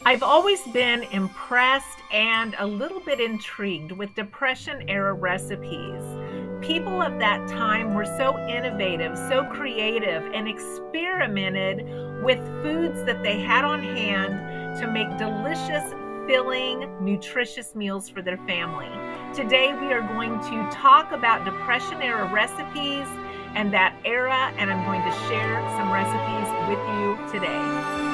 I've always been impressed and a little bit intrigued with Depression era recipes. People of that time were so innovative, so creative, and experimented with foods that they had on hand to make delicious, filling, nutritious meals for their family. Today, we are going to talk about Depression era recipes and that era, and I'm going to share some recipes with you today.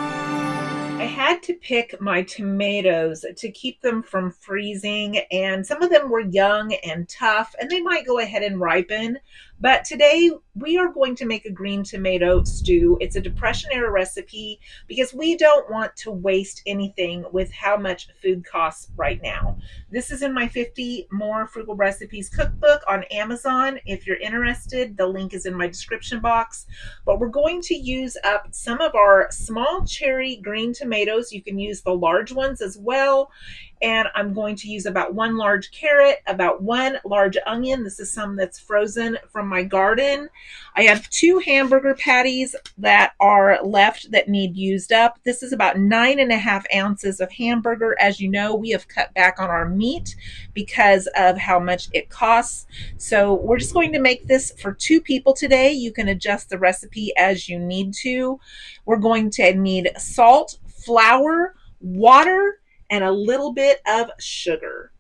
I had to pick my tomatoes to keep them from freezing, and some of them were young and tough, and they might go ahead and ripen. But today we are going to make a green tomato stew. It's a Depression era recipe because we don't want to waste anything with how much food costs right now. This is in my 50 More Frugal Recipes cookbook on Amazon. If you're interested, the link is in my description box. But we're going to use up some of our small cherry green tomatoes. You can use the large ones as well. And I'm going to use about one large carrot, about one large onion. This is some that's frozen from my garden. I have two hamburger patties that are left that need used up. This is about 9.5 ounces of hamburger. As you know, we have cut back on our meat because of how much it costs. So we're just going to make this for two people today. You can adjust the recipe as you need to. We're going to need salt, flour, water, and a little bit of sugar.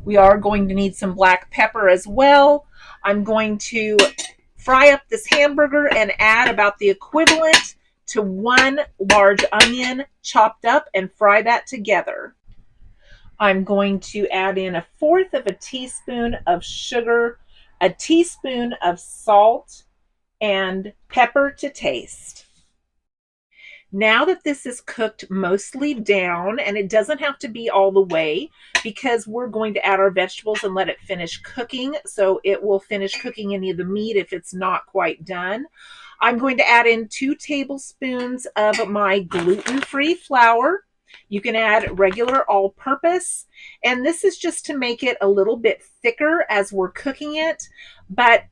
We are going to need some black pepper as well. I'm going to fry up this hamburger and add about the equivalent to one large onion chopped up and fry that together. I'm going to add in a fourth of a teaspoon of sugar, a teaspoon of salt, and pepper to taste. Now that this is cooked mostly down, and it doesn't have to be all the way because we're going to add our vegetables and let it finish cooking, so it will finish cooking any of the meat if it's not quite done. I'm going to add in 2 tablespoons of my gluten-free flour. You can add regular all-purpose, and this is just to make it a little bit thicker as we're cooking it, but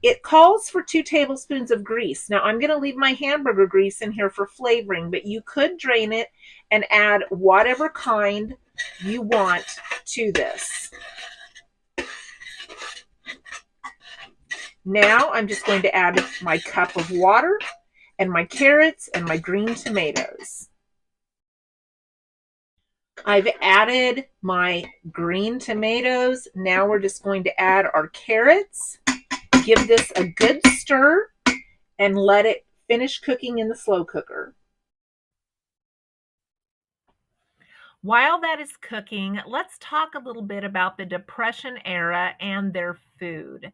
it calls for 2 tablespoons of grease. Now, I'm going to leave my hamburger grease in here for flavoring, but you could drain it and add whatever kind you want to this. Now, I'm just going to add my cup of water and my carrots and my green tomatoes. I've added my green tomatoes. Now we're just going to add our carrots. Give this a good stir and let it finish cooking in the slow cooker. While that is cooking, let's talk a little bit about the Depression era and their food.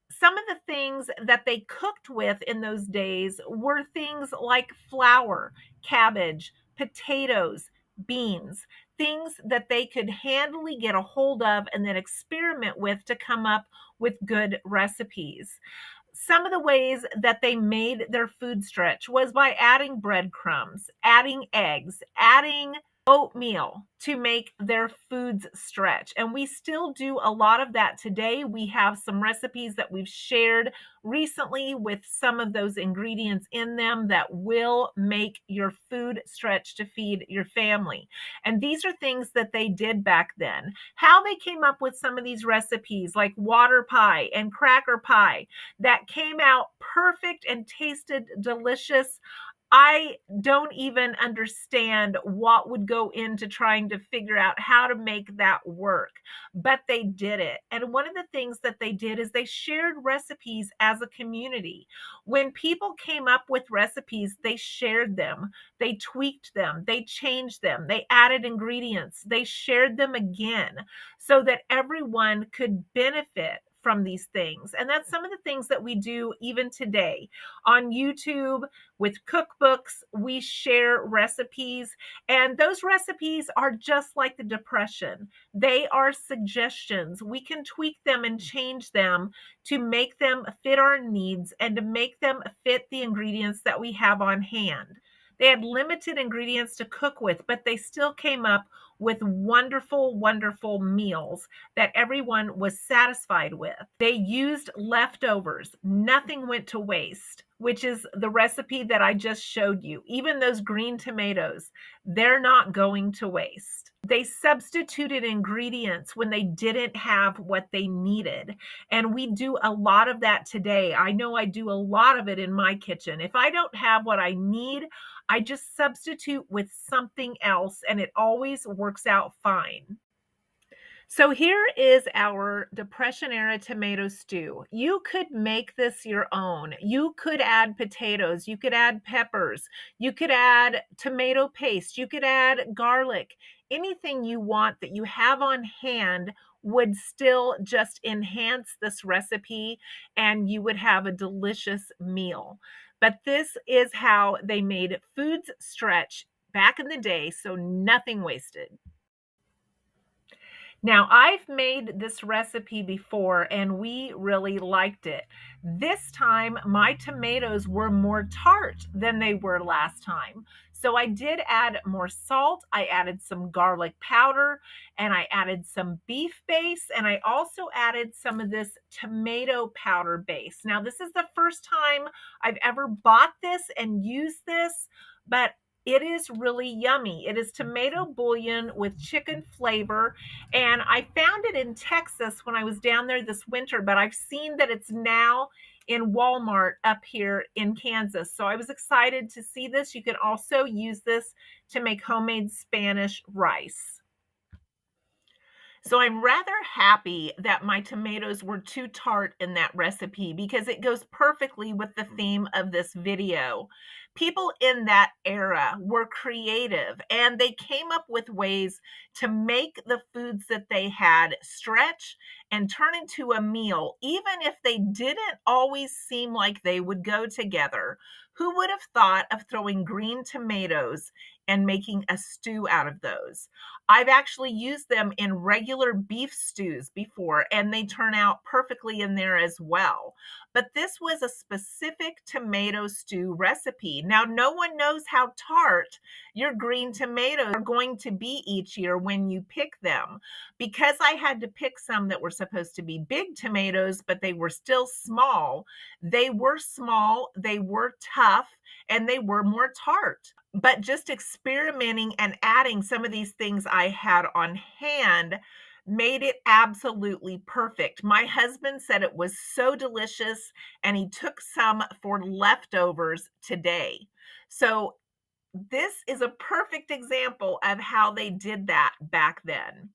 Some of the things that they cooked with in those days were things like flour, cabbage, potatoes, beans, things that they could handily get a hold of and then experiment with to come up with good recipes. Some of the ways that they made their food stretch was by adding breadcrumbs, adding eggs, adding oatmeal to make their foods stretch. And we still do a lot of that today. We have some recipes that we've shared recently with some of those ingredients in them that will make your food stretch to feed your family. And these are things that they did back then. How they came up with some of these recipes, like water pie and cracker pie, that came out perfect and tasted delicious. I don't even understand what would go into trying to figure out how to make that work, but they did it. And one of the things that they did is they shared recipes as a community. When people came up with recipes, they shared them, they tweaked them, they changed them, they added ingredients, they shared them again so that everyone could benefit from these things. And that's some of the things that we do even today on YouTube with cookbooks. We share recipes, and those recipes are just like the Depression. They are suggestions. We can tweak them and change them to make them fit our needs and to make them fit the ingredients that we have on hand. They had limited ingredients to cook with, but they still came up with wonderful, wonderful meals that everyone was satisfied with. They used leftovers. Nothing went to waste, which is the recipe that I just showed you. Even those green tomatoes, they're not going to waste. They substituted ingredients when they didn't have what they needed. And we do a lot of that today. I know I do a lot of it in my kitchen. If I don't have what I need, I just substitute with something else, and it always works out fine. So here is our Depression era tomato stew. You could make this your own. You could add potatoes, you could add peppers, you could add tomato paste, you could add garlic. Anything you want that you have on hand would still just enhance this recipe, and you would have a delicious meal. But this is how they made foods stretch back in the day, so nothing wasted. Now, I've made this recipe before and we really liked it. This time, my tomatoes were more tart than they were last time. So I did add more salt. I added some garlic powder and I added some beef base, and I also added some of this tomato powder base. Now, this is the first time I've ever bought this and used this, but it is really yummy. It is tomato bouillon with chicken flavor, and I found it in Texas when I was down there this winter, but I've seen that it's now in Walmart up here in Kansas. So I was excited to see this. You can also use this to make homemade Spanish rice. So I'm rather happy that my tomatoes were too tart in that recipe because it goes perfectly with the theme of this video. People in that era were creative and they came up with ways to make the foods that they had stretch and turn into a meal, even if they didn't always seem like they would go together. Who would have thought of throwing green tomatoes and making a stew out of those? I've actually used them in regular beef stews before, and they turn out perfectly in there as well. But this was a specific tomato stew recipe. Now, no one knows how tart your green tomatoes are going to be each year when you pick them. Because I had to pick some that were supposed to be big tomatoes, but they were still small, they were tough, and they were more tart. But just experimenting and adding some of these things I had on hand made it absolutely perfect. My husband said it was so delicious, and he took some for leftovers today. So this is a perfect example of how they did that back then.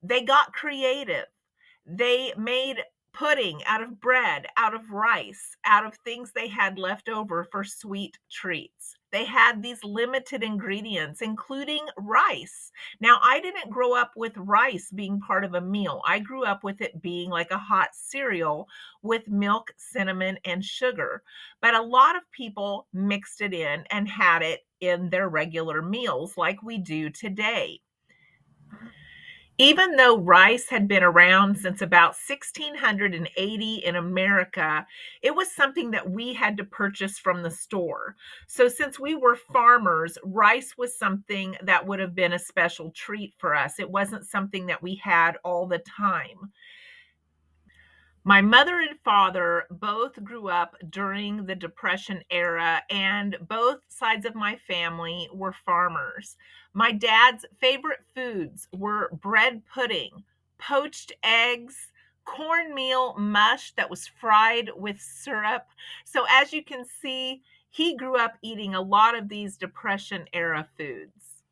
They got creative. They made pudding out of bread, out of rice, out of things they had left over for sweet treats. They had these limited ingredients, including rice. Now, I didn't grow up with rice being part of a meal. I grew up with it being like a hot cereal with milk, cinnamon, and sugar. But a lot of people mixed it in and had it in their regular meals like we do today. Even though rice had been around since about 1680 in America, it was something that we had to purchase from the store. So, since we were farmers, rice was something that would have been a special treat for us. It wasn't something that we had all the time. My mother and father both grew up during the Depression era, and both sides of my family were farmers. My dad's favorite foods were bread pudding, poached eggs, cornmeal mush that was fried with syrup. So, as you can see, he grew up eating a lot of these Depression era foods.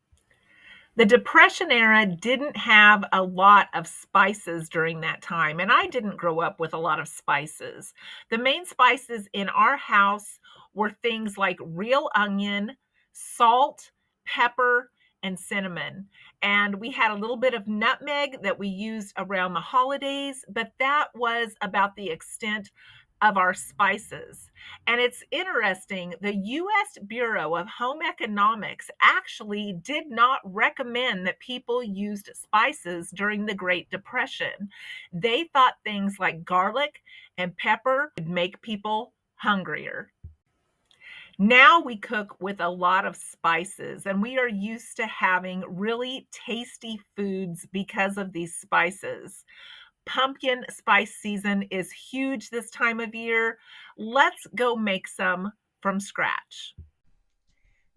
The Depression era didn't have a lot of spices during that time, and I didn't grow up with a lot of spices. The main spices in our house were things like real onion, salt, pepper, and cinnamon. And we had a little bit of nutmeg that we used around the holidays, but that was about the extent of our spices. And it's interesting, the US Bureau of Home Economics actually did not recommend that people used spices during the Great Depression. They thought things like garlic and pepper would make people hungrier. Now we cook with a lot of spices, and we are used to having really tasty foods because of these spices. Pumpkin spice season is huge this time of year. Let's go make some from scratch.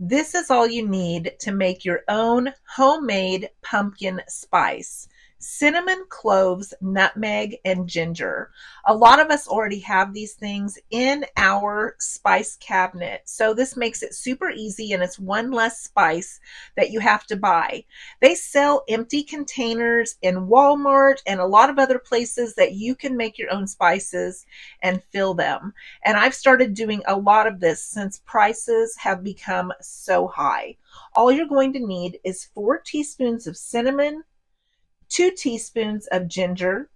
This is all you need to make your own homemade pumpkin spice: cinnamon, cloves, nutmeg, and ginger. A lot of us already have these things in our spice cabinet, so this makes it super easy, and it's one less spice that you have to buy. They sell empty containers in Walmart and a lot of other places that you can make your own spices and fill them. And I've started doing a lot of this since prices have become so high. All you're going to need is 4 teaspoons of cinnamon, 2 teaspoons of ginger,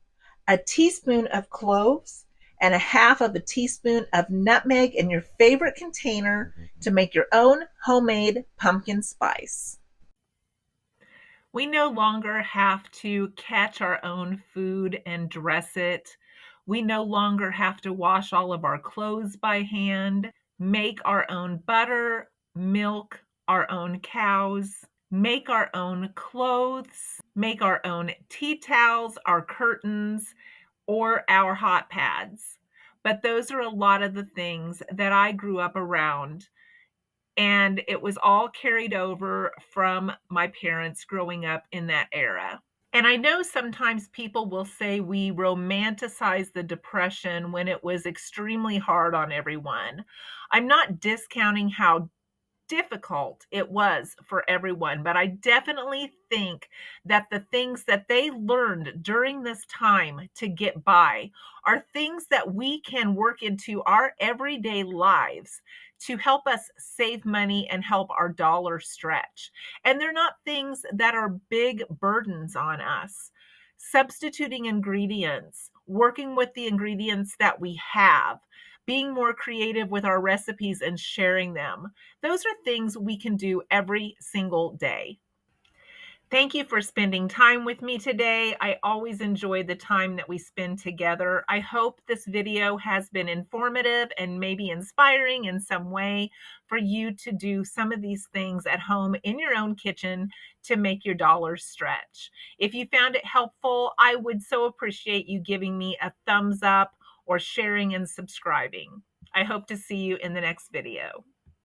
a teaspoon of cloves, and a half of a teaspoon of nutmeg in your favorite container to make your own homemade pumpkin spice. We no longer have to catch our own food and dress it. We no longer have to wash all of our clothes by hand, make our own butter, milk our own cows, make our own clothes, make our own tea towels, our curtains, or our hot pads. But those are a lot of the things that I grew up around, and it was all carried over from my parents growing up in that era. And I know sometimes people will say we romanticize the Depression when it was extremely hard on everyone. I'm not discounting how difficult it was for everyone, but I definitely think that the things that they learned during this time to get by are things that we can work into our everyday lives to help us save money and help our dollar stretch. And they're not things that are big burdens on us. Substituting ingredients, working with the ingredients that we have, being more creative with our recipes and sharing them. Those are things we can do every single day. Thank you for spending time with me today. I always enjoy the time that we spend together. I hope this video has been informative and maybe inspiring in some way for you to do some of these things at home in your own kitchen to make your dollars stretch. If you found it helpful, I would so appreciate you giving me a thumbs up or sharing and subscribing. I hope to see you in the next video.